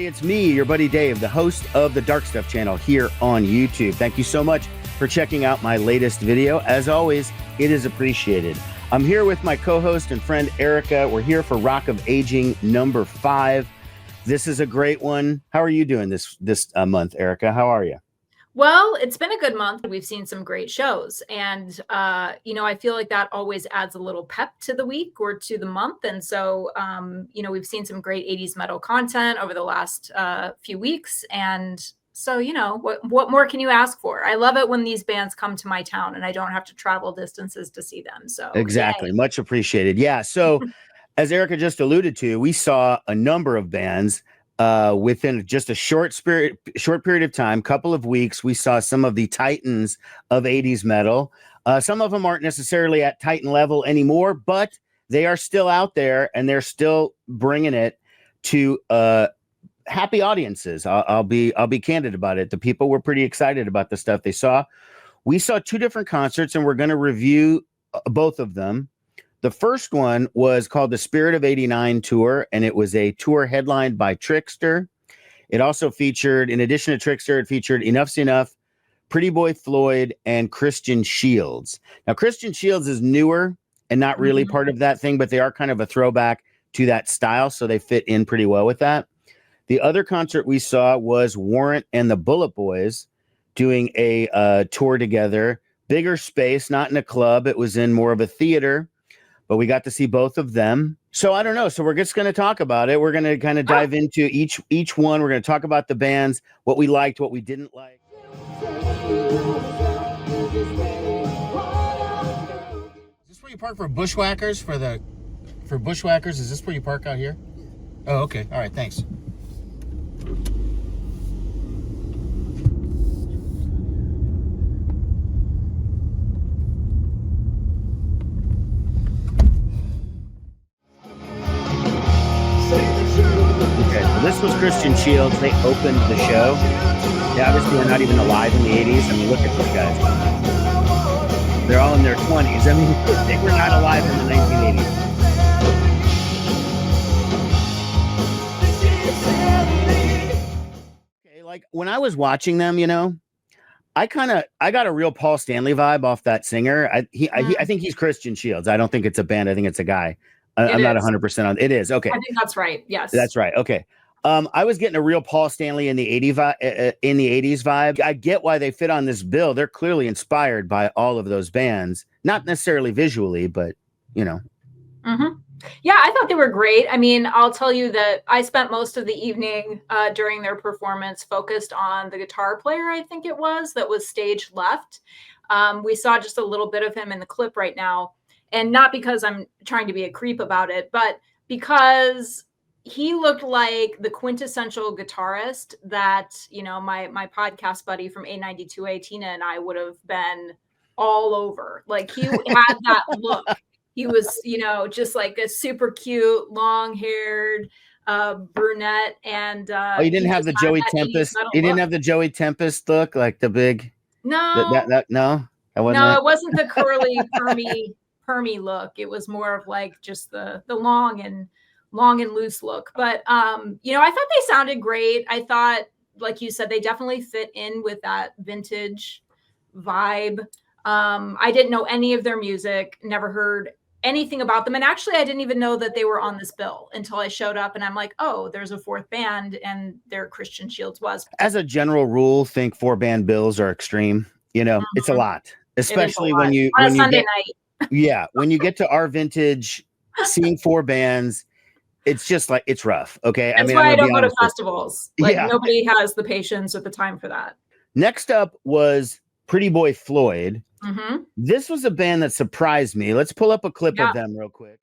It's me, your buddy Dave, the host of the Dark Stuff channel here on YouTube. Thank you so much for checking out my latest video. As always, it is appreciated. I'm here with my co-host and friend Erika. We're here for Rock of Aging number 5. This is a great one. How are you doing this month, Erika? How are you? Well, it's been a good month. We've seen some great shows. And, I feel like that always adds a little pep to the week or to the month. And so, we've seen some great 80s metal content over the last few weeks. And so, what more can you ask for? I love it when these bands come to my town and I don't have to travel distances to see them. So exactly. Yay. Much appreciated. Yeah. So as Erika just alluded to, we saw a number of bands within just a short period of time, couple of weeks. We saw some of the titans of 80s metal. Some of them aren't necessarily at Titan level anymore, but they are still out there and they're still bringing it to happy audiences. I'll be candid about it. The people were pretty excited about the stuff they saw. We saw 2 different concerts and we're going to review both of them. The first one was called the Spirit of 89 tour, and it was a tour headlined by Trixter. It also featured, in addition to Trixter, it featured Enuff Z'nuff, Pretty Boy Floyd, and Christian Shields. Now, Christian Shields is newer and not really part of that thing, but they are kind of a throwback to that style, so they fit in pretty well with that. The other concert we saw was Warrant and the Bulletboys doing a tour together. Bigger space, not in a club. It was in more of a theater. But we got to see both of them. So I don't know. So we're just going to talk about it. We're going to kind of dive into each one. We're going to talk about the bands, what we liked, what we didn't like. Is this where you park for bushwhackers? For bushwhackers, is this where you park out here? Oh, okay. All right. Thanks. This was Christian Shields. They opened the show. They obviously were not even alive in the 80s. I mean, look at these guys. They're all in their 20s. I mean, they were not alive in the 1980s. Okay, like when I was watching them, I got a real Paul Stanley vibe off that singer. I think he's Christian Shields. I don't think it's a band. I think it's a guy. I'm not 100% on. It is. Okay. I think that's right. Yes. That's right. Okay. I was getting a real Paul Stanley in the 80s vibe. I get why they fit on this bill. They're clearly inspired by all of those bands, not necessarily visually, but Yeah, I thought they were great. I mean, I'll tell you that I spent most of the evening during their performance focused on the guitar player, I think it was, that was stage left. We saw just a little bit of him in the clip right now. And not because I'm trying to be a creep about it, but because he looked like the quintessential guitarist that, my podcast buddy from A92A, Tina, and I would have been all over. Like, he had that look. He was, just like a super cute, long-haired brunette. And you didn't have the Joey Tempest. You didn't have the Joey Tempest look, like the big. No. No. It wasn't the curly, permy look. It was more of like just the long and loose look. But I thought they sounded great. I thought, like you said, they definitely fit in with that vintage vibe. I didn't know any of their music, never heard anything about them. And actually, I didn't even know that they were on this bill until I showed up and I'm like, oh, there's a 4th band, and there Christian Shields was. As a general rule, think 4-band bills are extreme. It's a lot, especially when you Sunday night. Yeah, when you get to our vintage, seeing 4 bands, it's just like, it's rough. Okay. That's why I don't go to festivals. Nobody has the patience or the time for that. Next up was Pretty Boy Floyd. This was a band that surprised me. Let's pull up a clip of them real quick.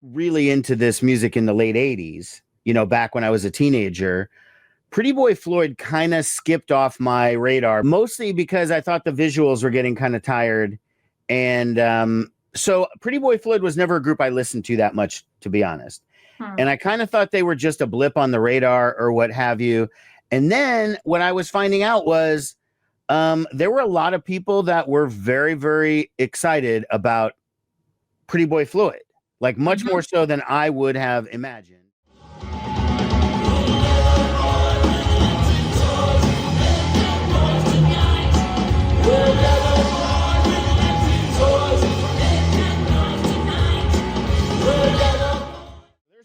Really into this music in the late 80s, back when I was a teenager, Pretty Boy Floyd kind of skipped off my radar, mostly because I thought the visuals were getting kind of tired. And So Pretty Boy Floyd was never a group I listened to that much, to be honest. And I kind of thought they were just a blip on the radar or what have you. And then what I was finding out was there were a lot of people that were very, very excited about Pretty Boy Floyd, like much more so than I would have imagined.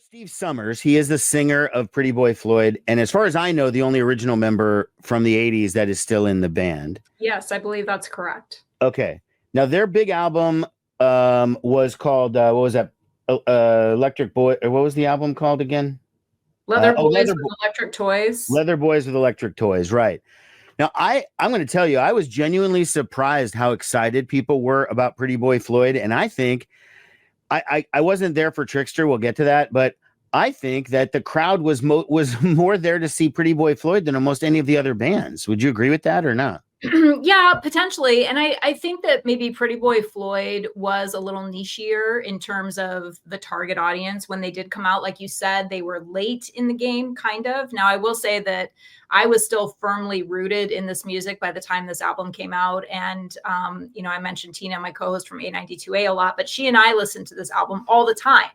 Steve Summers. He is the singer of Pretty Boy Floyd. And as far as I know, the only original member from the 80s that is still in the band. Yes, I believe that's correct. Okay. Now, their big album was called, what was that? Electric Boy. What was the album called again? Leather Boys with Electric Toys. Leather Boys with Electric Toys, right. Now, I'm going to tell you, I was genuinely surprised how excited people were about Pretty Boy Floyd. And I think, I wasn't there for Trixter. We'll get to that. But I think that the crowd was more there to see Pretty Boy Floyd than almost any of the other bands. Would you agree with that or not? Yeah, potentially. And I think that maybe Pretty Boy Floyd was a little nichier in terms of the target audience when they did come out. Like you said, they were late in the game, kind of. Now, I will say that I was still firmly rooted in this music by the time this album came out. And, I mentioned Tina, my co-host from A92A a lot, but she and I listened to this album all the time.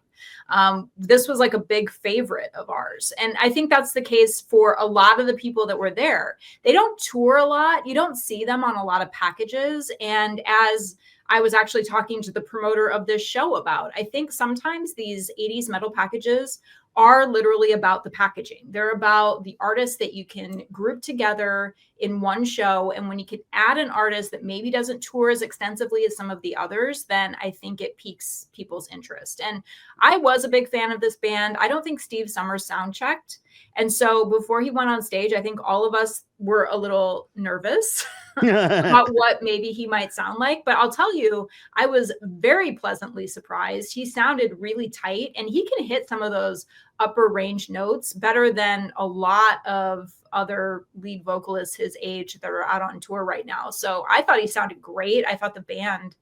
This was like a big favorite of ours. And I think that's the case for a lot of the people that were there. They don't tour a lot. You don't see them on a lot of packages. And as I was actually talking to the promoter of this show about, I think sometimes these 80s metal packages are literally about the packaging. They're about the artists that you can group together in one show. And when you can add an artist that maybe doesn't tour as extensively as some of the others, then I think it piques people's interest. And I was a big fan of this band. I don't think Steve Summers sound checked. And so before he went on stage, I think all of us were a little nervous about what maybe he might sound like. But I'll tell you, I was very pleasantly surprised. He sounded really tight, and he can hit some of those upper range notes better than a lot of other lead vocalists his age that are out on tour right now. So I thought he sounded great. I thought the band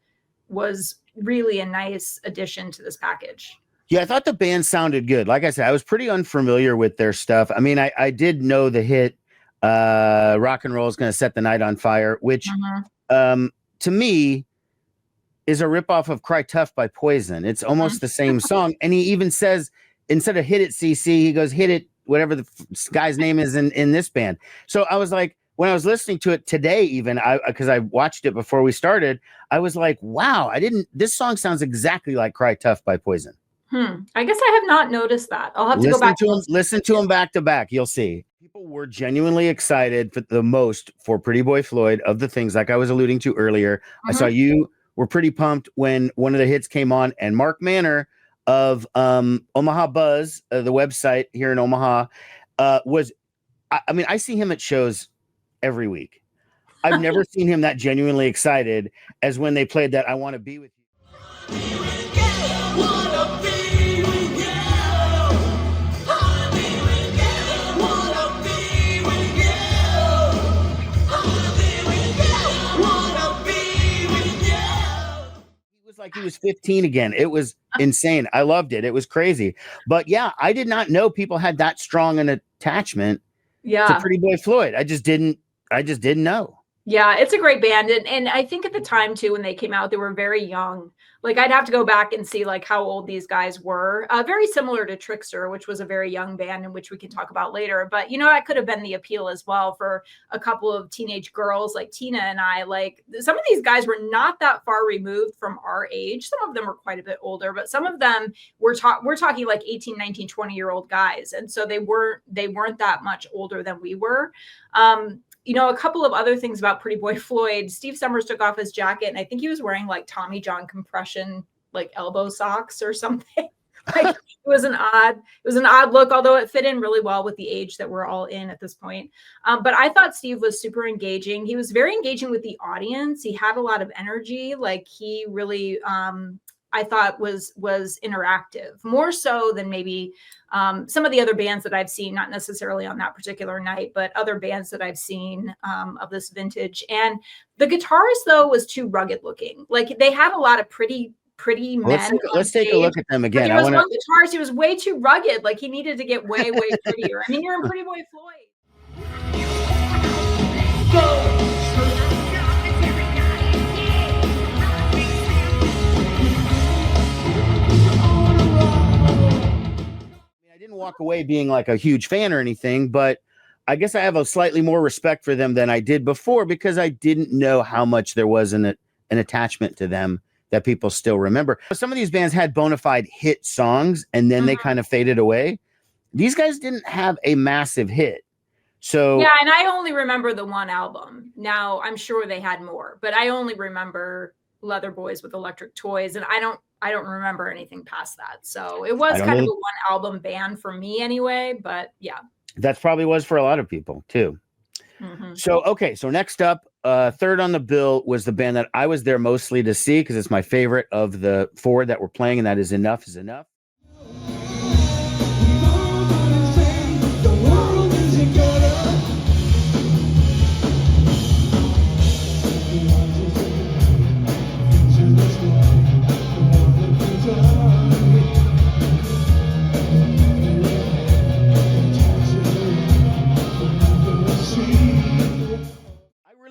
was really a nice addition to this package. Yeah, I thought the band sounded good. Like I said, I was pretty unfamiliar with their stuff. I mean, I did know the hit Rock and Roll is Going to Set the Night on Fire, which to me is a ripoff of Cry Tough by Poison. It's almost the same song. And he even says, instead of hit it, CC, he goes, hit it, whatever the guy's name is in this band. So I was like, when I was listening to it today, even because I watched it before we started, I was like, wow, this song sounds exactly like Cry Tough by Poison. I guess I have not noticed that. I'll have to go back to listen to them back to back. You'll see. People were genuinely excited for the most for Pretty Boy Floyd of the things like I was alluding to earlier. I saw you were pretty pumped when one of the hits came on, and Mark Manor of Omaha Buzz, the website here in Omaha, I see him at shows every week. I've never seen him that genuinely excited as when they played that I Want to Be With You. Like he was 15 again. It was insane. I loved it. It was crazy. But yeah, I did not know people had that strong an attachment to Pretty Boy Floyd. I just didn't know. Yeah, it's a great band. And I think at the time too, when they came out, they were very young. Like I'd have to go back and see like how old these guys were. Very similar to Trixter, which was a very young band, in which we can talk about later. But that could have been the appeal as well for a couple of teenage girls like Tina and I. Like some of these guys were not that far removed from our age. Some of them were quite a bit older, but some of them we're talking like 18, 19, 20-year-old guys. And so they weren't that much older than we were. A couple of other things about Pretty Boy Floyd. Steve Summers took off his jacket, and I think he was wearing like Tommy John compression, like elbow socks or something. Like it was an odd look, although it fit in really well with the age that we're all in at this point. But I thought Steve was super engaging. He was very engaging with the audience. He had a lot of energy. Like he really, I thought was interactive, more so than maybe some of the other bands that I've seen, not necessarily on that particular night, but other bands that I've seen of this vintage. And the guitarist, though, was too rugged looking. Like they had a lot of pretty pretty Well, men on let's take a stage. look at them But again. he was one guitarist. He was way too rugged. Like he needed to get way, way prettier. I mean, you're in Pretty Boy Floyd. I didn't walk away being like a huge fan or anything, but I guess I have a slightly more respect for them than I did before because I didn't know how much there was an attachment to them that people still remember. Some of these bands had bona fide hit songs and then they kind of faded away. These guys didn't have a massive hit. So yeah, and I only remember the one album. Now I'm sure they had more, but I only remember Leather Boys with Electric Toys, and I don't remember anything past that. So it was kind of a one album band for me anyway, but yeah. That probably was for a lot of people too. So, okay. So next up, third on the bill was the band that I was there mostly to see because it's my favorite of the four that were playing, and that is Enuff Z'nuff.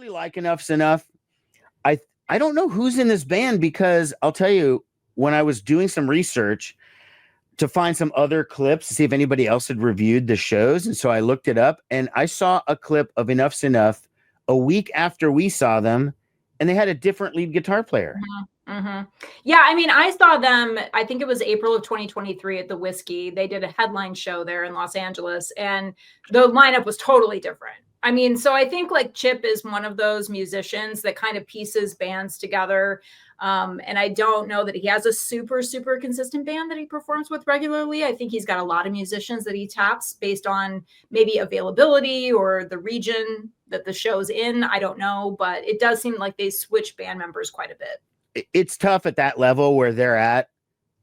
Like Enuff Z'nuff. I don't know who's in this band because I'll tell you, when I was doing some research to find some other clips to see if anybody else had reviewed the shows, and so I looked it up and I saw a clip of Enuff Z'nuff a week after we saw them, and they had a different lead guitar player. Yeah, I mean, I saw them, I think it was April of 2023 at the Whiskey. They did a headline show there in Los Angeles, and the lineup was totally different. I mean, so I think like Chip is one of those musicians that kind of pieces bands together. And I don't know that he has a super, super consistent band that he performs with regularly. I think he's got a lot of musicians that he taps based on maybe availability or the region that the show's in. I don't know, but it does seem like they switch band members quite a bit. It's tough at that level where they're at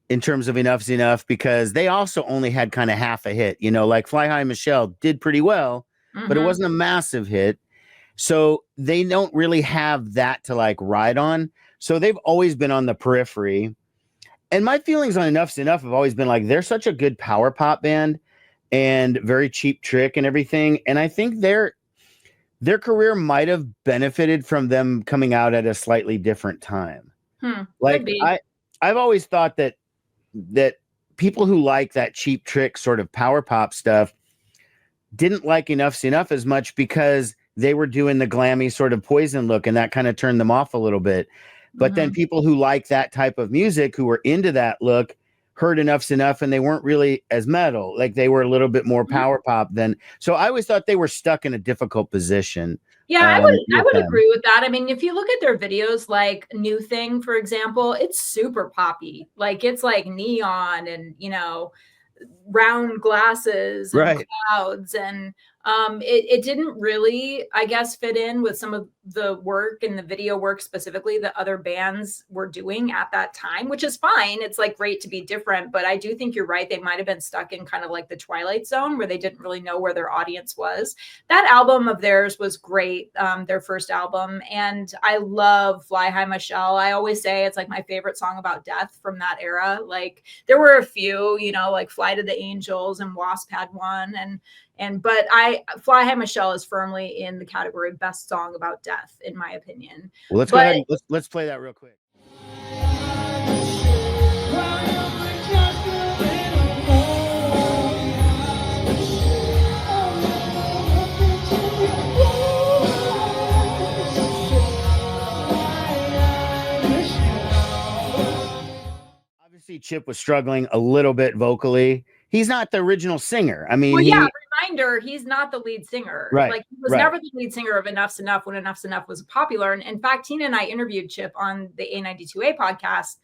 in terms of Enuff Z'nuff because they also only had kind of half a hit, like Fly High Michelle did pretty well, but it wasn't a massive hit. So they don't really have that to like ride on. So they've always been on the periphery. And my feelings on Enuff Z'nuff have always been like, they're such a good power pop band and very Cheap Trick and everything. And I think their career might have benefited from them coming out at a slightly different time. Like I've always thought that people who like that Cheap Trick sort of power pop stuff didn't like Enuff Z'nuff as much because they were doing the glammy sort of Poison look, and that kind of turned them off a little bit. But then people who like that type of music, who were into that look, heard Enuff Z'nuff, and they weren't really as metal. Like they were a little bit more power pop than. So I always thought they were stuck in a difficult position. Yeah, I would agree with that. I mean, if you look at their videos, like New Thing, for example, it's super poppy. Like it's like neon and, round glasses and clouds, and it didn't really, I guess, fit in with some of the work and the video work specifically that other bands were doing at that time, which is fine. It's like great to be different, but I do think you're right. They might have been stuck in kind of like the Twilight Zone where they didn't really know where their audience was. That album of theirs was great, their first album, and I love Fly High Michelle. I always say it's like my favorite song about death from that era. Like there were a few, like Fly to the Angels and Wasp had one, but Fly High Michelle is firmly in the category of best song about death, in my opinion. Well, let's go ahead and let's play that real quick. Obviously, Chip was struggling a little bit vocally. He's not the original singer. I mean, reminder, he's not the lead singer. Right. Like he was never the lead singer of Enuff Z'nuff when Enuff Z'nuff was popular. And in fact, Tina and I interviewed Chip on the A92A podcast.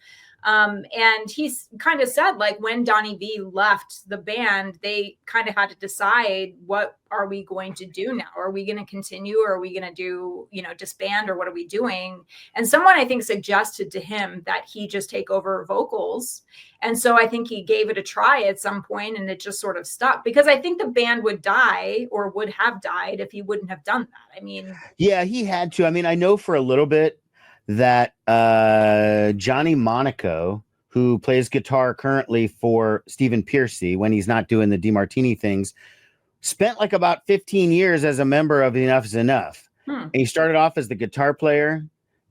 And he's kind of said, like, when Donnie V left the band, they kind of had to decide, what are we going to do now? Are we going to continue, or are we going to do, disband, or what are we doing? And someone, I think, suggested to him that he just take over vocals. And so I think he gave it a try at some point, and it just sort of stuck, because I think the band would die, or would have died, if he wouldn't have done that. I mean, yeah, he had to. I mean, I know for a little bit that Johnny Monaco, who plays guitar currently for Stephen Pearcy when he's not doing the DeMartini things, spent like about 15 years as a member of Enuff Z'nuff. And he started off as the guitar player.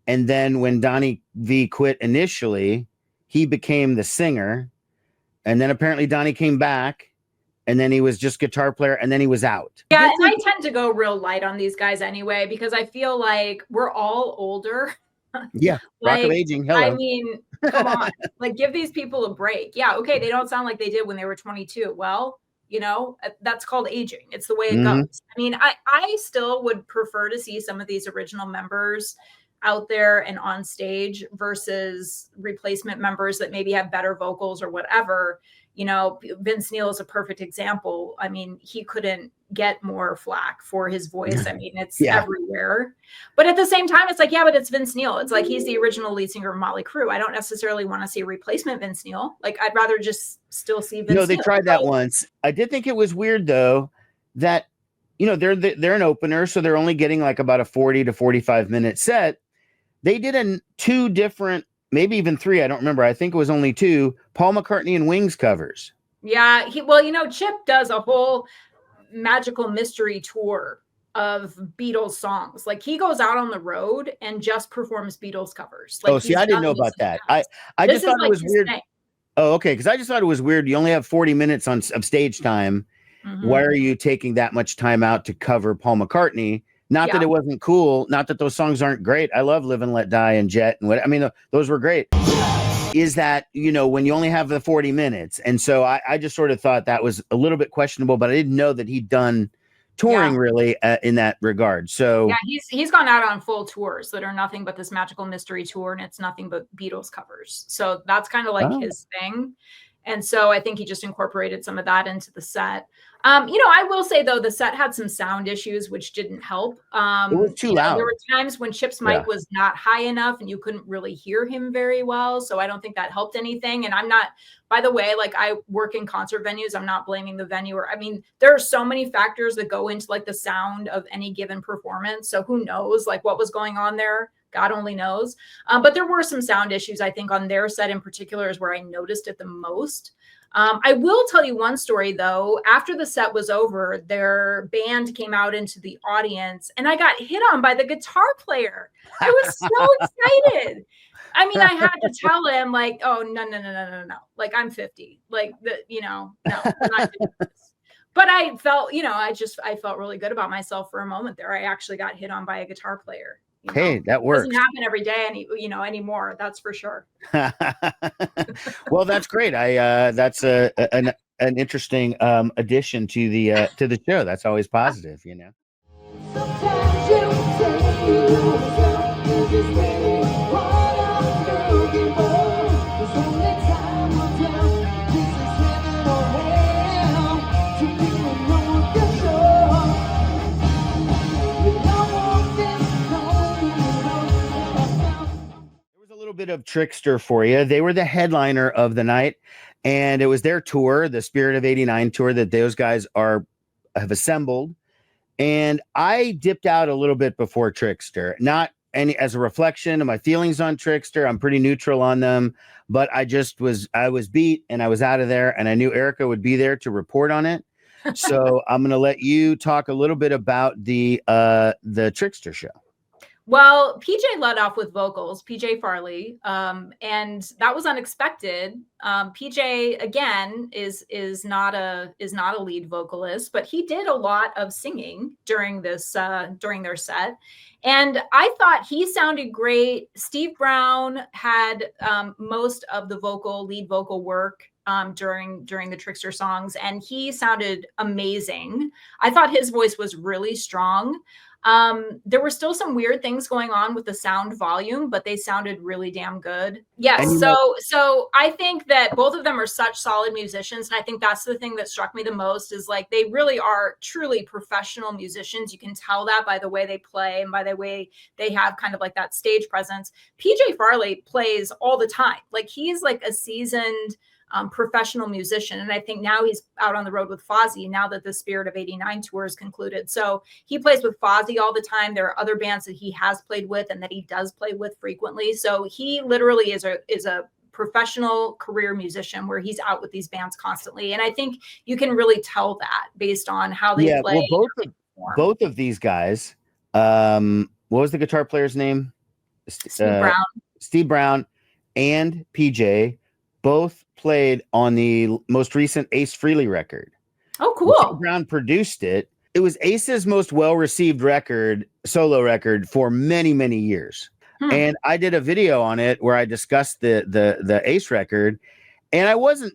And then when Donnie V quit initially, he became the singer. And then apparently Donnie came back, and then he was just guitar player, and then he was out. Yeah, and I tend to go real light on these guys anyway, because I feel like we're all older. Yeah, like, rock of aging. Hello. I mean, come on, like give these people a break. Yeah, okay, they don't sound like they did when they were 22. Well, you know, that's called aging. It's the way it goes. I mean, I still would prefer to see some of these original members out there and on stage versus replacement members that maybe have better vocals or whatever. You know, Vince Neil is a perfect example. I mean, he couldn't get more flack for his voice. I mean, it's everywhere. But at the same time, it's like, yeah, but it's Vince Neil. It's like he's the original lead singer of Motley Crue. I don't necessarily want to see a replacement Vince Neil. Like, I'd rather just still see Vince Neil. They tried that once. I did think it was weird, though, that, you know, they're an opener, so they're only getting like about a 40 to 45 minute set. They did two different, maybe even three, I don't remember. I think it was only two, Paul McCartney and Wings covers. Yeah, well, you know, Chip does a whole magical mystery tour of Beatles songs. Like, he goes out on the road and just performs Beatles covers. Like, see, I didn't know about that. I just thought it was weird. Oh, okay, because I just thought it was weird. You only have 40 minutes of stage time. Why are you taking that much time out to cover Paul McCartney? Not that it wasn't cool. Not that those songs aren't great. I love Live and Let Die and Jet and what. I mean, those were great. Is that, you know, when you only have the 40 minutes. And so I just sort of thought that was a little bit questionable, but I didn't know that he'd done touring really in that regard. So yeah, he's gone out on full tours that are nothing but this magical mystery tour, and it's nothing but Beatles covers. So that's kind of like his thing. And so I think he just incorporated some of that into the set. You know, I will say, though, the set had some sound issues, which didn't help. It was too loud. There were times when Chip's mic was not high enough and you couldn't really hear him very well. So I don't think that helped anything. And I'm not, by the way, like, I work in concert venues. I'm not blaming the venue. Or, I mean, there are so many factors that go into like the sound of any given performance. So who knows like what was going on there? God only knows. But there were some sound issues, I think, on their set in particular is where I noticed it the most. I will tell you one story, though. After the set was over, their band came out into the audience, and I got hit on by the guitar player. I was so excited. I mean, I had to tell him, like, oh, no. Like, I'm 50. Like, no, we're not doing this. But I felt, you know, I felt really good about myself for a moment there. I actually got hit on by a guitar player. Hey, that works. It doesn't happen every day anymore. That's for sure. Well, that's great. That's an interesting addition to the show. That's always positive, you know. Sometimes you say you just really what I'm looking for. There's only time will tell. This is heaven or hell. To be alone for sure. A little bit of Trixter for you. They were the headliner of the night, and it was their tour, the Spirit of '89 tour, that those guys have assembled. And I dipped out a little bit before Trixter, not any as a reflection of my feelings on Trixter. I'm pretty neutral on them, but I was beat and I was out of there, and I knew Erika would be there to report on it. So I'm going to let you talk a little bit about the Trixter show. Well, PJ led off with vocals, PJ Farley, and that was unexpected. PJ again is not a lead vocalist, but he did a lot of singing during their set, and I thought he sounded great. Steve Brown had most of the lead vocal work during the Trixter songs, and he sounded amazing. I thought his voice was really strong. There were still some weird things going on with the sound volume, but they sounded really damn good. Yes. So I think that both of them are such solid musicians. And I think that's the thing that struck me the most is like, they really are truly professional musicians. You can tell that by the way they play and by the way they have kind of like that stage presence. PJ Farley plays all the time. Like, he's like a seasoned professional musician. And I think now he's out on the road with Fozzy now that the Spirit of '89 tour is concluded. So he plays with Fozzy all the time. There are other bands that he has played with and that he does play with frequently. So he literally is a professional career musician where he's out with these bands constantly. And I think you can really tell that based on how they play. Well, both of these guys, what was the guitar player's name? Steve Brown and PJ both played on the most recent Ace Frehley record. Oh, cool. Steve Brown produced it. It was Ace's most well-received solo record for many, many years. And I did a video on it where I discussed the Ace record, and I wasn't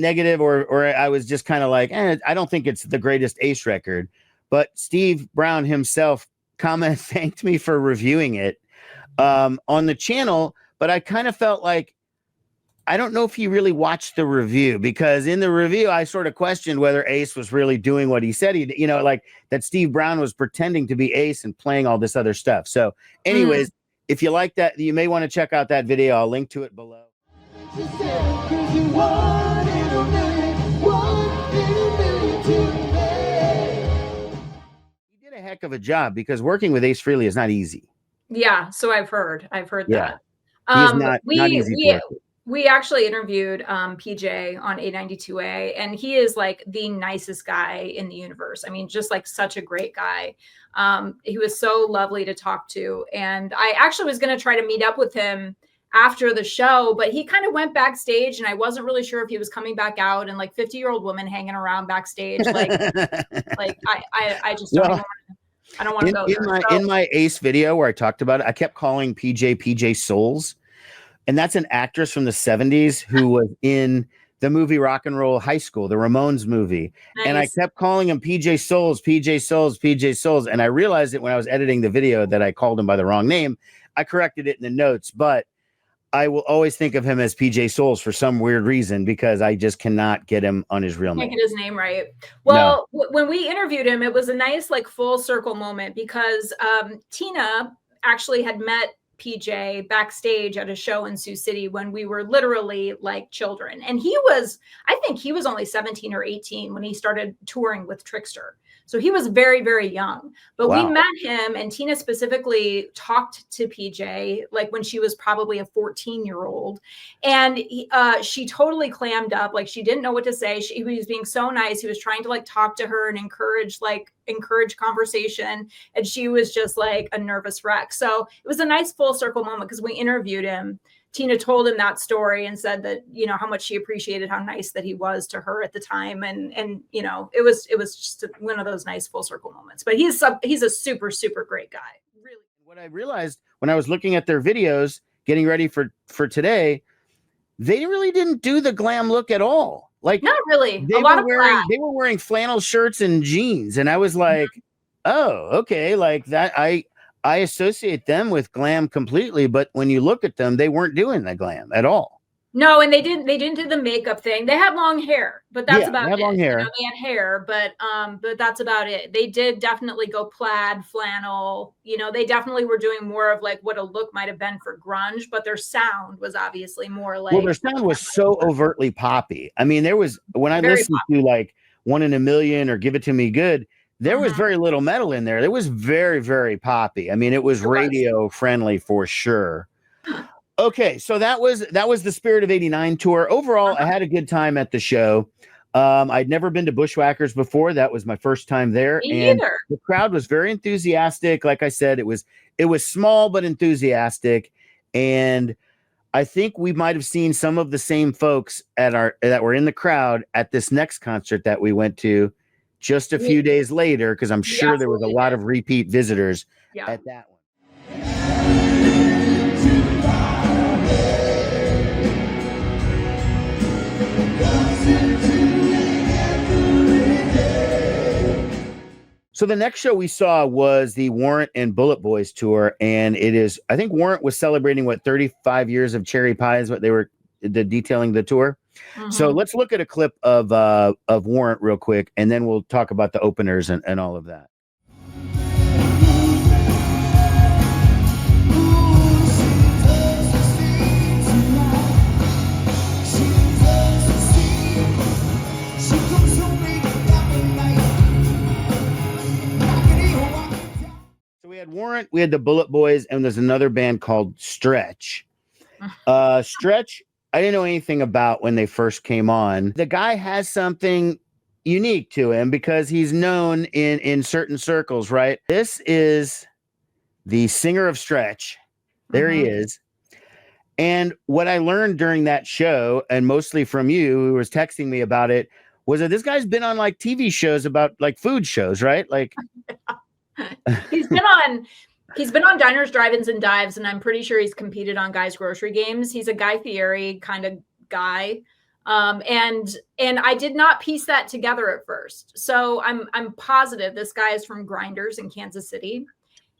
negative or I was just kind of like, I don't think it's the greatest Ace record. But Steve Brown himself thanked me for reviewing it on the channel, but I kind of felt like, I don't know if he really watched the review, because in the review, I sort of questioned whether Ace was really doing what he said he, like that Steve Brown was pretending to be Ace and playing all this other stuff. So anyways, if you like that, you may want to check out that video. I'll link to it below. He did a heck of a job, because working with Ace Frehley is not easy. Yeah, so I've heard that. He's not easy to work with. We actually interviewed PJ on A92A, and he is like the nicest guy in the universe. I mean, just like such a great guy. He was so lovely to talk to. And I actually was going to try to meet up with him after the show, but he kind of went backstage, and I wasn't really sure if he was coming back out, and like 50-year-old woman hanging around backstage. Like, I just don't I don't want to go there. In my Ace video where I talked about it, I kept calling PJ Souls. And that's an actress from the 70s who was in the movie Rock and Roll High School, the Ramones movie. Nice. And I kept calling him PJ Souls, PJ Souls, PJ Souls. And I realized that when I was editing the video that I called him by the wrong name. I corrected it in the notes, but I will always think of him as PJ Souls for some weird reason, because I just cannot get him on his real name. Can't get his name right. Well, when we interviewed him, it was a nice like full circle moment, because Tina actually had met PJ backstage at a show in Sioux City when we were literally like children. And I think he was only 17 or 18 when he started touring with Trixter. So he was very, very young, but we met him, and Tina specifically talked to PJ like when she was probably a 14-year-old, and she totally clammed up. Like she didn't know what to say. He was being so nice. He was trying to like talk to her and encourage conversation. And she was just like a nervous wreck. So it was a nice full circle moment, because we interviewed him. Tina told him that story and said that, how much she appreciated how nice that he was to her at the time. And it was just one of those nice full circle moments, but he's a super, super great guy. Really. What I realized when I was looking at their videos, getting ready for today, they really didn't do the glam look at all. Like not really. They were wearing flannel shirts and jeans. And I was like, oh, okay. Like that. I associate them with glam completely, but when you look at them, they weren't doing the glam at all. No, and they didn't do the makeup thing. They had long hair, but that's about it. They had long hair. They had hair, but that's about it. They did definitely go plaid, flannel. They definitely were doing more of like what a look might have been for grunge, but their sound was obviously more like. Well, their sound was so overtly poppy. I mean, when I listened to like 1 in a Million or Give It to Me Good, there was very little metal in there. It was very, very poppy. I mean, it was radio friendly for sure. Okay, so that was the Spirit of '89 tour. Overall, I had a good time at the show. I'd never been to Bushwhackers before. That was my first time there. Me either. The crowd was very enthusiastic. Like I said, it was small but enthusiastic. And I think we might have seen some of the same folks that were in the crowd at this next concert that we went to just a few days later, because I'm sure there was a lot of repeat visitors at that one. So the next show we saw was the Warrant and Bulletboys tour, and I think Warrant was celebrating 35 years of Cherry Pies, what they were detailing the tour. So let's look at a clip of Warrant real quick, and then we'll talk about the openers and all of that. Warrant, we had the Bullet Boys, and there's another band called Stretch. Stretch, I didn't know anything about when they first came on. The guy has something unique to him because he's known in certain circles, right? This is the singer of Stretch. There he is. And what I learned during that show, and mostly from you, who was texting me about it, was that this guy's been on like TV shows about like food shows, right? Like he's been on Diners, Drive-Ins, and Dives, and I'm pretty sure he's competed on Guys Grocery Games. He's a Guy Fieri kind of guy. And I did not piece that together at first. So I'm positive this guy is from Grinders in Kansas City.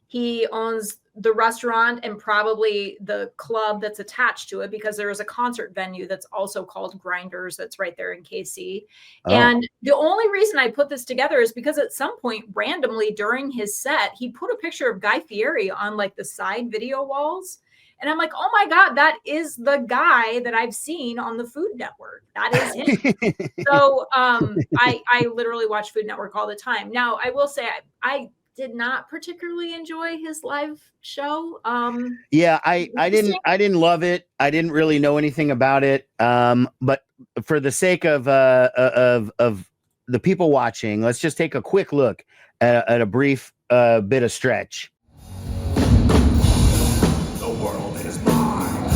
He owns the restaurant and probably the club that's attached to it, because there is a concert venue that's also called Grinders that's right there in KC. Oh. And the only reason I put this together is because at some point randomly during his set, he put a picture of Guy Fieri on like the side video walls. And I'm like, oh my God, that is the guy that I've seen on the Food Network. That is him. So I literally watch Food Network all the time. Now, I will say I did not particularly enjoy his live show. Yeah, I didn't love it. I didn't really know anything about it. But for the sake of the people watching, let's just take a quick look at a brief bit of Stretch. The world is mine.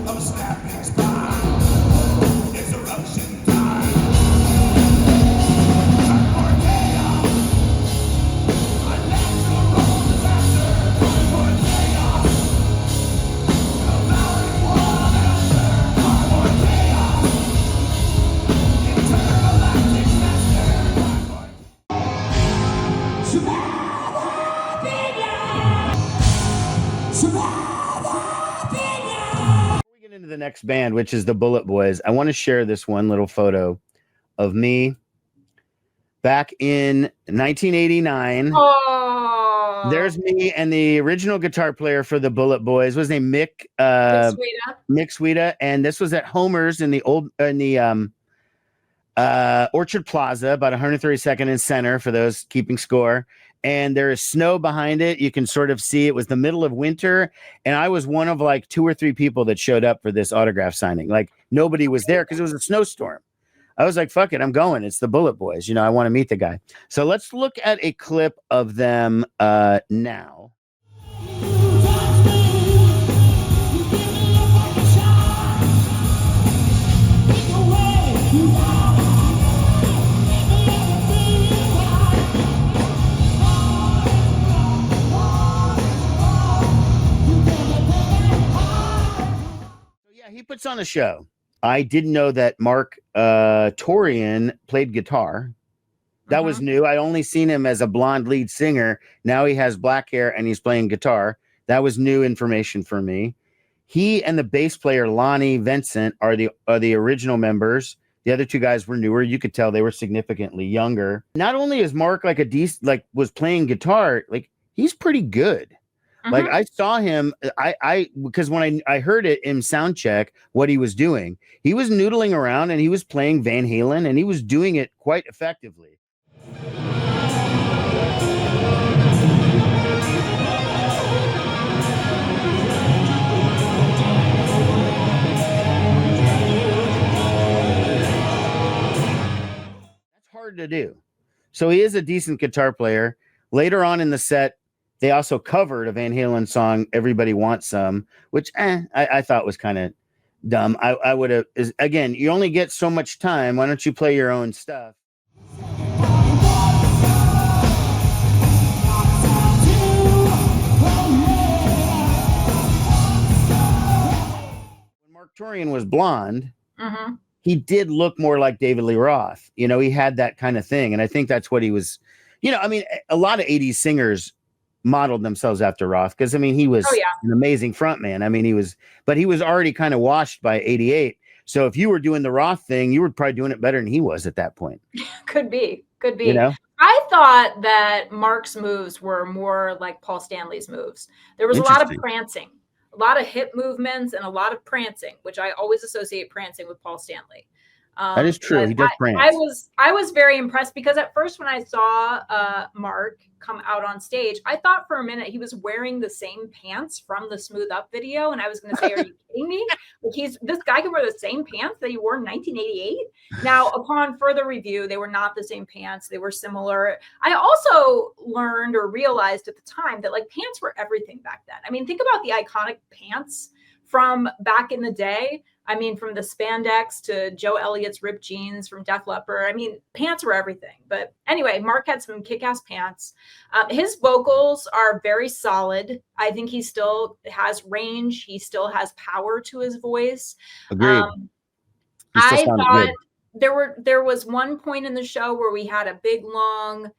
I'm snapping spine. It's eruption time. Into the next band, which is the Bullet Boys, I want to share this one little photo of me back in 1989. Oh. There's me and the original guitar player for the Bullet Boys. Was named Mick Sweeta, and this was at Homer's in the Orchard Plaza, about 132nd and Center for those keeping score. And there is snow behind it. You can sort of see it was the middle of winter. And I was one of like 2 or 3 people that showed up for this autograph signing. Like nobody was there because it was a snowstorm. I was like, fuck it, I'm going. It's the Bullet Boys. You know, I want to meet the guy. So let's look at a clip of them now. He puts on a show. I didn't know that Marq Torien played guitar. That was new. I only seen him as a blonde lead singer. Now he has black hair and he's playing guitar. That was new information for me. He and the bass player Lonnie Vincent are the original members. The other 2 guys were newer. You could tell they were significantly younger. Not only is Marq like a decent, like was playing guitar, like he's pretty good. Like I saw him, because when I heard it in sound check, what he was doing, he was noodling around and he was playing Van Halen and he was doing it quite effectively. That's hard to do. So he is a decent guitar player. Later on in the set, they also covered a Van Halen song, Everybody Wants Some, which I thought was kind of dumb. I would have, again, you only get so much time. Why don't you play your own stuff? When Marq Torien was blonde, he did look more like David Lee Roth. You know, he had that kind of thing. And I think that's what he was, you know, I mean, a lot of 80s singers modeled themselves after Roth because I mean he was an amazing frontman. I mean he was already kind of washed by 88. So if you were doing the Roth thing, you were probably doing it better than he was at that point. Could be. You know? I thought that Mark's moves were more like Paul Stanley's moves. There was a lot of prancing, a lot of hip movements, and a lot of prancing, which I always associate prancing with Paul Stanley. That is true. He does prance. I was very impressed because at first when I saw Marq come out on stage, I thought for a minute he was wearing the same pants from the Smooth Up video, and I was going to say, "Are you kidding me? Like this guy can wear the same pants that he wore in 1988?" Now, upon further review, they were not the same pants; they were similar. I also learned or realized at the time that like pants were everything back then. I mean, think about the iconic pants from back in the day. I mean, from the spandex to Joe Elliott's ripped jeans from Def Leppard. I mean, pants were everything. But anyway, Marq had some kick-ass pants. His vocals are very solid. I think he still has range. He still has power to his voice. Agreed. I thought there was one point in the show where we had a big, long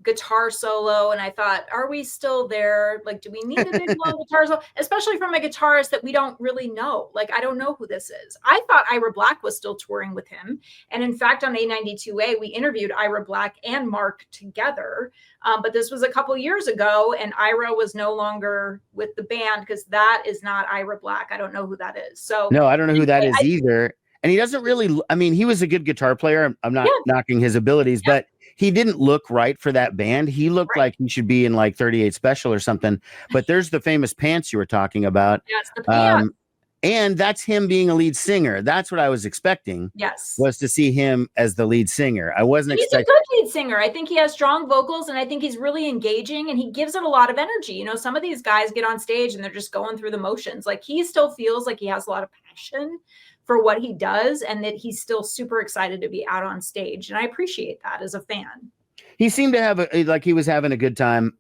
guitar solo, and I thought, are we still there? Like, do we need a big long guitar solo, especially from a guitarist that we don't really know? Like, I don't know who this is. I thought Ira Black was still touring with him, and in fact on A92A we interviewed Ira Black and Marq together, but this was a couple years ago, and Ira was no longer with the band because that is not Ira Black. I don't know who that is. So no, I don't know who that is either. And he doesn't really, I mean, he was a good guitar player. I'm not knocking his abilities, but he didn't look right for that band. He looked like he should be in like 38 Special or something. But there's the famous pants you were talking about. Yes, the pants. And that's him being a lead singer. That's what I was expecting. Yes. Was to see him as the lead singer. I wasn't expecting. He's a good lead singer. I think he has strong vocals, and I think he's really engaging, and he gives it a lot of energy. You know, some of these guys get on stage and they're just going through the motions. Like, he still feels like he has a lot of passion for what he does, and that he's still super excited to be out on stage. And I appreciate that as a fan. He seemed to have like he was having a good time,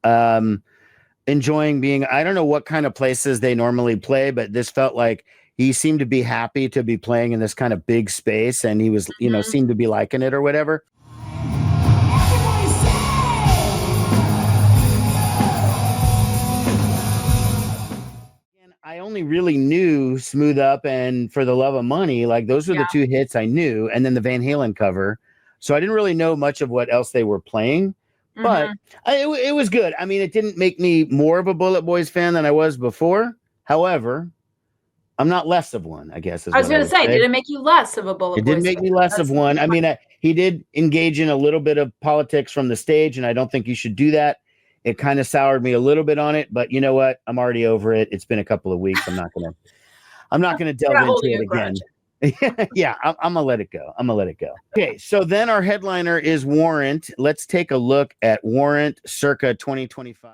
enjoying being, I don't know what kind of places they normally play, but this felt like he seemed to be happy to be playing in this kind of big space, and he was, you know, seemed to be liking it or whatever. I only really knew Smooth Up and For the Love of Money. Like, those were the two hits I knew. And then the Van Halen cover. So I didn't really know much of what else they were playing, but it was good. I mean, it didn't make me more of a Bullet Boys fan than I was before. However, I'm not less of one, I guess. I was going to say, did it make you less of a Bullet Boys fan? It didn't make me less of one. I mean, he did engage in a little bit of politics from the stage, and I don't think you should do that. It kind of soured me a little bit on it, but you know what? I'm already over it. It's been a couple of weeks. I'm not gonna delve into it again. Yeah, I'm gonna let it go. Okay, so then our headliner is Warrant. Let's take a look at Warrant circa 2025.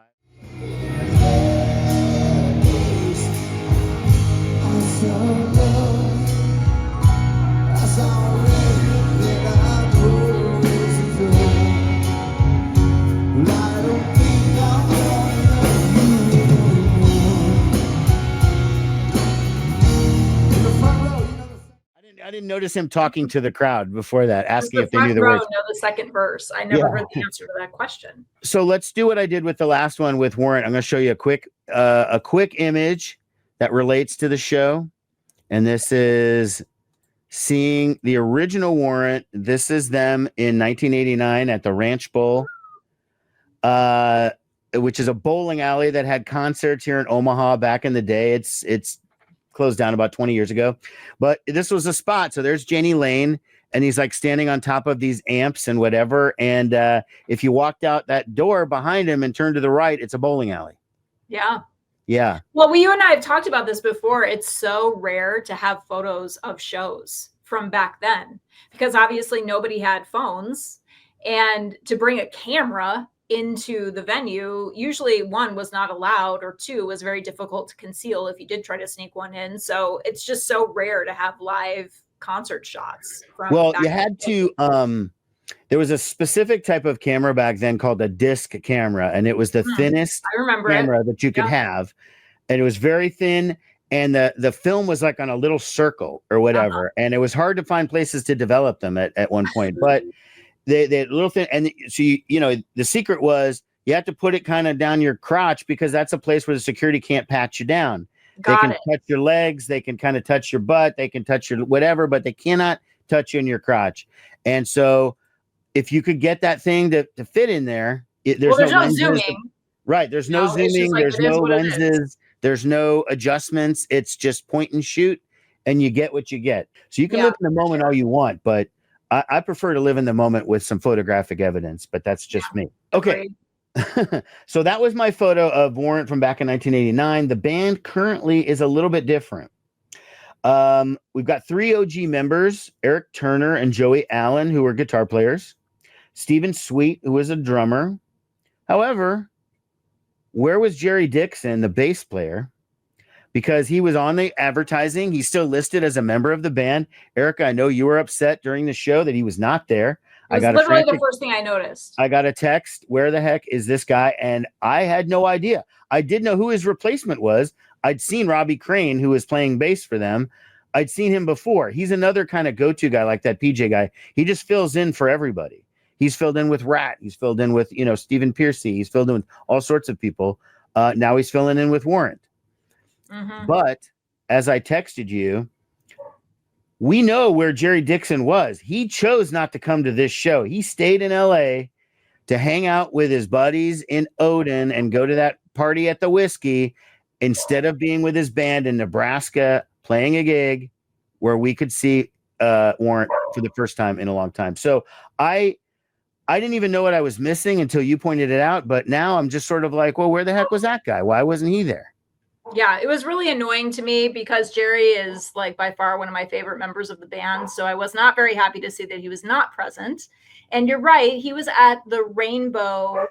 I didn't notice him talking to the crowd before that, asking if they knew the words. Know the second verse. I never heard the answer to that question. So let's do what I did with the last one with Warrant. I'm going to show you a quick image that relates to the show, and this is seeing the original Warrant. This is them in 1989 at the Ranch Bowl, which is a bowling alley that had concerts here in Omaha back in the day. It's closed down about 20 years ago, but this was a spot. So there's Janie Lane, and he's like standing on top of these amps and whatever. And if you walked out that door behind him and turned to the right, it's a bowling alley. Yeah. Well, you and I have talked about this before. It's so rare to have photos of shows from back then, because obviously nobody had phones, and to bring a camera into the venue, usually one was not allowed, or two was very difficult to conceal if you did try to sneak one in. So it's just so rare to have live concert shots. You had to, there was a specific type of camera back then called a disc camera, and it was the thinnest camera that you could have. And it was very thin, and the film was like on a little circle or whatever. And it was hard to find places to develop them at one point, but they little thing. And so you know, the secret was you have to put it kind of down your crotch, because that's a place where the security can't pat you down. They can touch your legs, they can kind of touch your butt, they can touch your whatever, but they cannot touch you in your crotch. And so if you could get that thing to fit in there, there's no zooming. Right. There's no zooming, there's no lenses, there's no adjustments. It's just point and shoot. and you get what you get. So you can live in the moment all you want, but I prefer to live in the moment with some photographic evidence, but that's just me. Okay. So that was my photo of Warrant from back in 1989. The band currently is a little bit different. We've got 3 OG members, Eric Turner and Joey Allen, who were guitar players, Stephen Sweet, who was a drummer. However, where was Jerry Dixon, the bass player? Because he was on the advertising. He's still listed as a member of the band. Erika, I know you were upset during the show that he was not there. It was literally the first thing I noticed. I got a text, where the heck is this guy? And I had no idea. I did know who his replacement was. I'd seen Robbie Crane, who was playing bass for them. I'd seen him before. He's another kind of go-to guy, like that PJ guy. He just fills in for everybody. He's filled in with Rat. He's filled in with, Stephen Piercy. He's filled in with all sorts of people. Now he's filling in with Warrant. Mm-hmm. But as I texted you, we know where Jerry Dixon was. He chose not to come to this show. He stayed in LA to hang out with his buddies in Odin and go to that party at the Whiskey instead of being with his band in Nebraska playing a gig where we could see Warrant for the first time in a long time. So I didn't even know what I was missing until you pointed it out. But now I'm just sort of like, well, where the heck was that guy? Why wasn't he there? Yeah, it was really annoying to me because Jerry is like by far one of my favorite members of the band. So I was not very happy to see that he was not present. And you're right. He was at the Rainbow,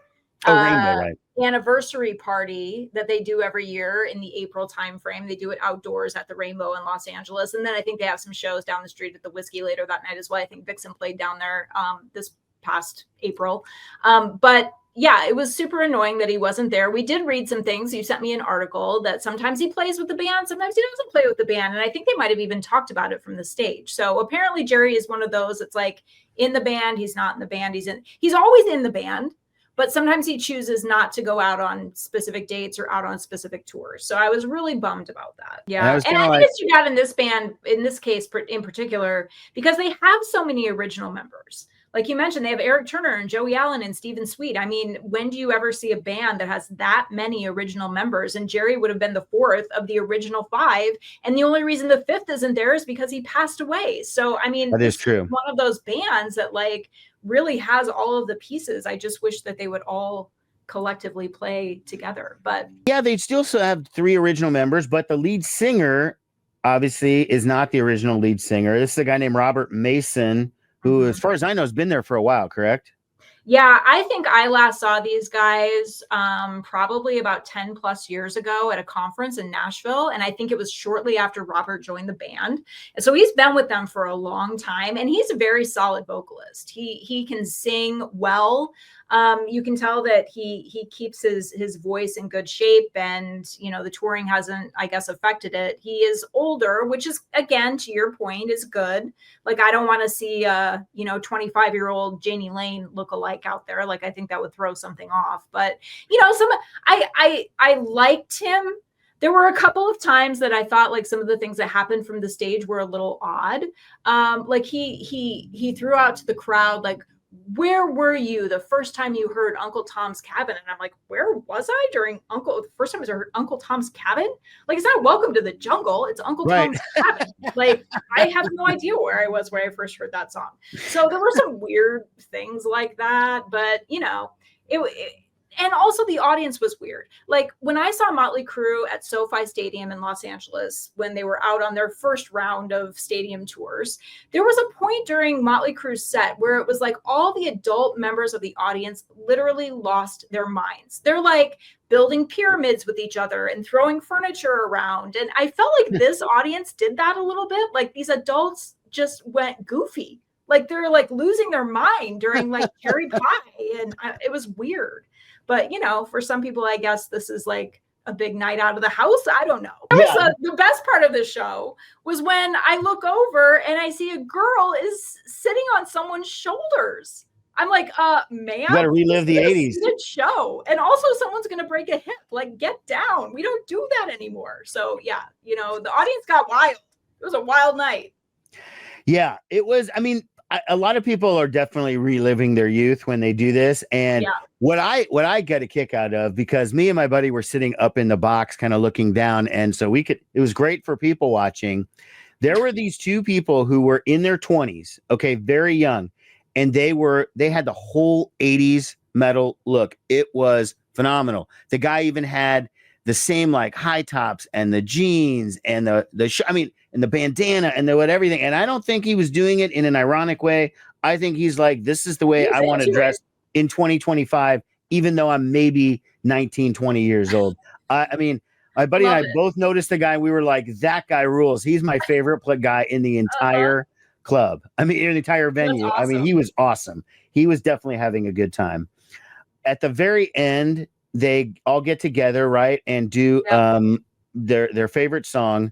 right, anniversary party that they do every year in the April timeframe. They do it outdoors at the Rainbow in Los Angeles. And then I think they have some shows down the street at the Whiskey later that night as well. I think Vixen played down there this past April. But yeah, it was super annoying that he wasn't there. We did read some things. You sent me an article that sometimes he plays with the band, sometimes he doesn't play with the band. And I think they might have even talked about it from the stage. So apparently Jerry is one of those. It's like in the band, he's not in the band. He's always in the band, but sometimes he chooses not to go out on specific dates or out on specific tours. So I was really bummed about that. Yeah. And I think it's too bad in this band, in this case in particular, because they have so many original members. Like you mentioned, they have Eric Turner and Joey Allen and Stephen Sweet. I mean, when do you ever see a band that has that many original members? And Jerry would have been the 4th of the original 5. And the only reason the 5th isn't there is because he passed away. So, I mean, that is true. One of those bands that like really has all of the pieces. I just wish that they would all collectively play together. But yeah, they'd still have 3 original members, but the lead singer obviously is not the original lead singer. This is a guy named Robert Mason, who, as far as I know, has been there for a while, correct? Yeah, I think I last saw these guys probably about 10 plus years ago at a conference in Nashville. And I think it was shortly after Robert joined the band. And so he's been with them for a long time. And he's a very solid vocalist. He can sing well. You can tell that he keeps his voice in good shape, and the touring hasn't, I guess, affected it. He is older, which is, again, to your point, is good. Like, I don't want to see 25-year-old Janie Lane look-alike out there. Like, I think that would throw something off. But I liked him. There were a couple of times that I thought like some of the things that happened from the stage were a little odd. Like he threw out to the crowd like, "Where were you the first time you heard Uncle Tom's Cabin?" And I'm like, where was I during the first time I heard Uncle Tom's Cabin? Like, it's not Welcome to the Jungle. It's Uncle Tom's Cabin. Like, I have no idea where I was when I first heard that song. So there were some weird things like that, but and also the audience was weird. Like when I saw Motley Crue at SoFi Stadium in Los Angeles, when they were out on their first round of stadium tours, there was a point during Motley Crue's set where it was like all the adult members of the audience literally lost their minds. They're like building pyramids with each other and throwing furniture around. And I felt like this audience did that a little bit. Like these adults just went goofy. Like they're like losing their mind during like Cherry Pie. And it was weird. But, for some people, I guess this is like a big night out of the house. I don't know. The best part of the show was when I look over and I see a girl is sitting on someone's shoulders. I'm like, ma'am, you gotta relive the 80s. Good show. And also someone's going to break a hip. Like, get down. We don't do that anymore. So, yeah, the audience got wild. It was a wild night. Yeah, it was. I mean, a lot of people are definitely reliving their youth when they do this. And what I get a kick out of, because me and my buddy were sitting up in the box kind of looking down. And so it was great for people watching. There were these two people who were in their 20s, okay, very young, and they had the whole 80s metal look. It was phenomenal. The guy even had the same like high tops and the jeans and and the bandana and everything. And I don't think he was doing it in an ironic way. I think he's like, this is the way I want to dress in 2025, even though I'm maybe 19, 20 years old. I mean, my buddy and I both noticed the guy. We were like, that guy rules. He's my favorite guy in the entire club. I mean, in the entire venue. Awesome. I mean, he was awesome. He was definitely having a good time. At the very end, they all get together, right, and do their favorite song,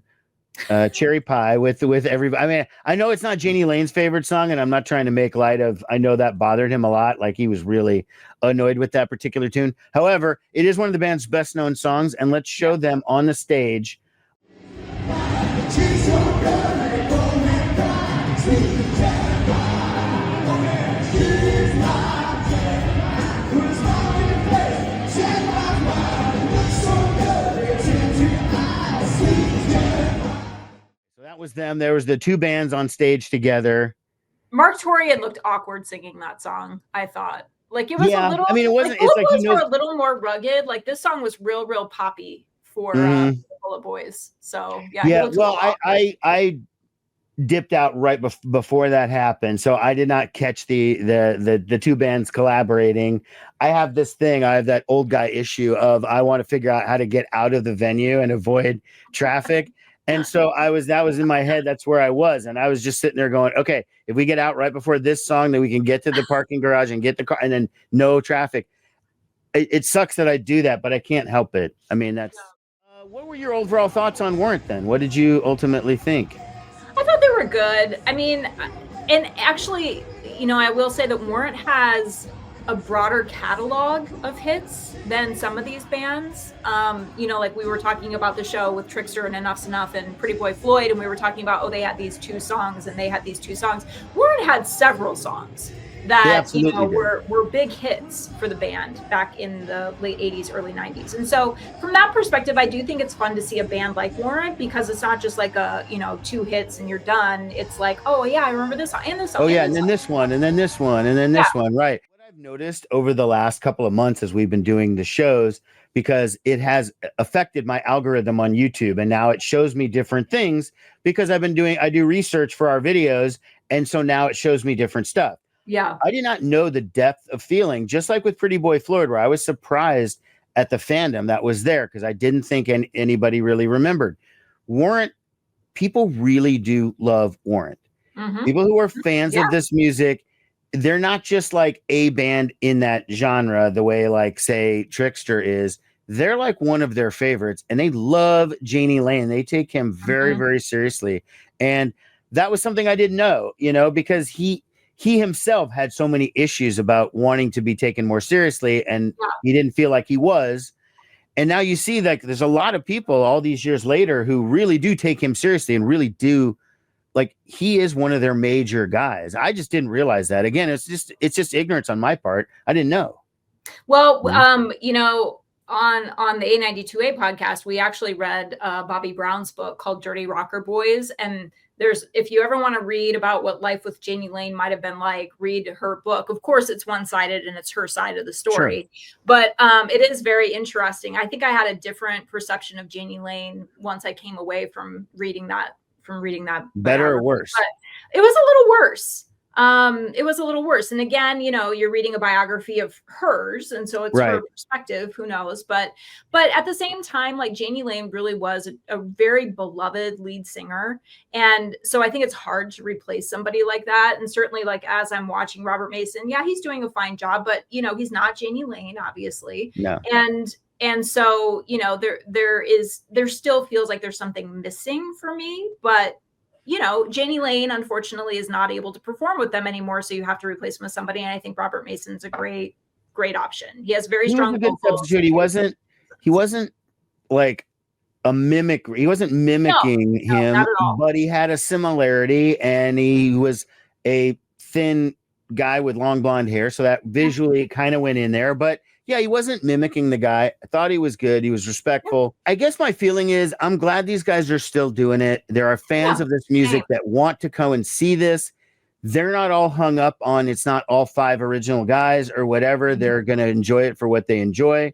Cherry Pie, with everybody. I mean, I know it's not Janie Lane's favorite song, and I'm not trying to make light of. I know that bothered him a lot. Like he was really annoyed with that particular tune. However, it is one of the band's best known songs, and let's show them on the stage. That was them. There was the two bands on stage together. Marq Torien looked awkward singing that song. I thought, like, it was a little. I mean, it wasn't. Like, it's like he knows, a little more rugged. Like this song was real poppy for Bullet Boys. So yeah. Well, I dipped out right before that happened, so I did not catch the two bands collaborating. I have this thing. I have that old guy issue of I want to figure out how to get out of the venue and avoid traffic. And so that was in my head. That's where I was. And I was just sitting there going, okay, if we get out right before this song, then we can get to the parking garage and get the car and then no traffic. It sucks that I do that, but I can't help it. I mean, that's what were your overall thoughts on Warrant then? What did you ultimately think? I thought they were good. I mean, and actually, I will say that Warrant has a broader catalog of hits than some of these bands. Like we were talking about the show with Trixter and Enuff Z'nuff and Pretty Boy Floyd, and we were talking about, they had these two songs and they had these two songs. Warrant had several songs that were big hits for the band back in the late 80s, early 90s. And so from that perspective, I do think it's fun to see a band like Warrant, because it's not just like a, two hits and you're done. It's like, oh yeah, I remember this song and this song. Oh yeah, and then this one, and then this one, and then this one, right. I've noticed over the last couple of months as we've been doing the shows, because it has affected my algorithm on YouTube, and now it shows me different things because I do research for our videos, and so now it shows me different stuff. Yeah. I did not know the depth of feeling, just like with Pretty Boy Floyd, where I was surprised at the fandom that was there because I didn't think anybody really remembered. Warrant, people really do love Warrant. Mm-hmm. People who are fans of this music, they're not just like a band in that genre the way like say Trixter is. They're like one of their favorites, and they love Janie Lane. They take him very, very seriously. And that was something I didn't know, because he himself had so many issues about wanting to be taken more seriously, and he didn't feel like he was. And now you see that there's a lot of people all these years later who really do take him seriously and really do. Like he is one of their major guys. I just didn't realize that. Again, it's just ignorance on my part. I didn't know. Well, on the A92A podcast, we actually read Bobby Brown's book called Dirty Rocker Boys. And if you ever want to read about what life with Janie Lane might have been like, read her book. Of course, it's one-sided and it's her side of the story, but it is very interesting. I think I had a different perception of Janie Lane once I came away from reading that. Better or worse? But it was a little worse. It was a little worse. And again, you're reading a biography of hers, and so it's her perspective, who knows, but at the same time, like Janie Lane really was a very beloved lead singer. And so I think it's hard to replace somebody like that. And certainly like, as I'm watching Robert Mason, he's doing a fine job, but he's not Janie Lane, obviously. No. And so, there still feels like there's something missing for me, but Janie Lane, unfortunately, is not able to perform with them anymore. So you have to replace him with somebody. And I think Robert Mason's a great option. He has very strong vocals. He wasn't like a mimic. He wasn't mimicking him, but he had a similarity, and he was a thin guy with long blonde hair. So that visually kind of went in there, but Yeah, he wasn't mimicking the guy. I thought he was good. He was respectful. I guess my feeling is I'm glad these guys are still doing it. There are fans of this music that want to come and see this. They're not all hung up on it's not all 5 original guys or whatever. They're going to enjoy it for what they enjoy.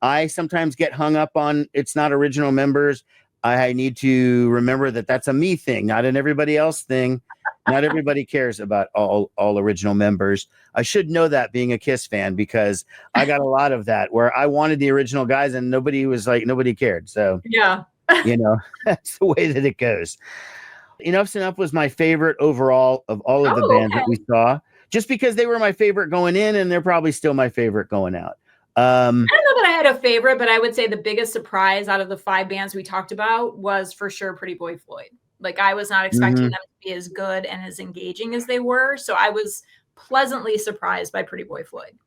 I sometimes get hung up on it's not original members. I need to remember that that's a me thing, not an everybody else thing. Not everybody cares about all original members. I should know that being a Kiss fan, because I got a lot of that where I wanted the original guys and nobody cared. So, Yeah. That's the way that it goes. Enuff Z'nuff was my favorite overall of all of the bands that we saw, just because they were my favorite going in and they're probably still my favorite going out. I don't know that I had a favorite, but I would say the biggest surprise out of the 5 bands we talked about was for sure Pretty Boy Floyd. Like, I was not expecting them to be as good and as engaging as they were. So I was pleasantly surprised by Pretty Boy Floyd.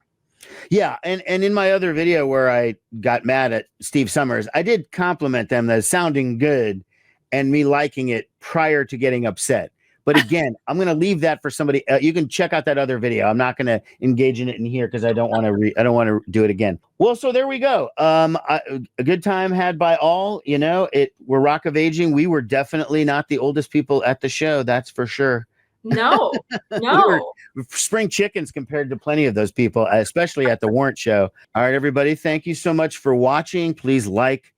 Yeah. And in my other video where I got mad at Steve Summers, I did compliment them as sounding good and me liking it prior to getting upset. But again, I'm going to leave that for somebody. You can check out that other video. I'm not going to engage in it in here because I don't want to do it again. Well, so there we go. A good time had by all. We're Rock of Aging. We were definitely not the oldest people at the show. That's for sure. No. We were spring chickens compared to plenty of those people, especially at the Warrant show. All right, everybody. Thank you so much for watching. Please like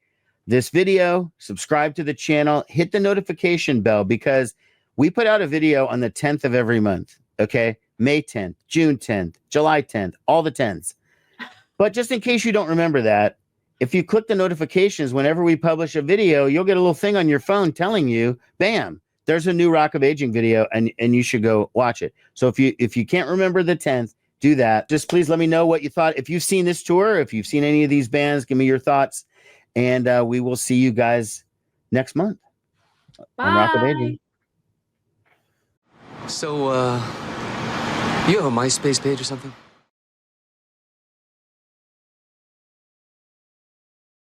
this video, subscribe to the channel, hit the notification bell, because we put out a video on the 10th of every month, okay? May 10th, June 10th, July 10th, all the 10s. But just in case you don't remember that, if you click the notifications whenever we publish a video, you'll get a little thing on your phone telling you, bam, there's a new Rock of Aging video, and you should go watch it. So if you can't remember the 10th, do that. Just please let me know what you thought. If you've seen this tour, if you've seen any of these bands, give me your thoughts. And we will see you guys next month on Rock of Aging. So, you have a MySpace page or something?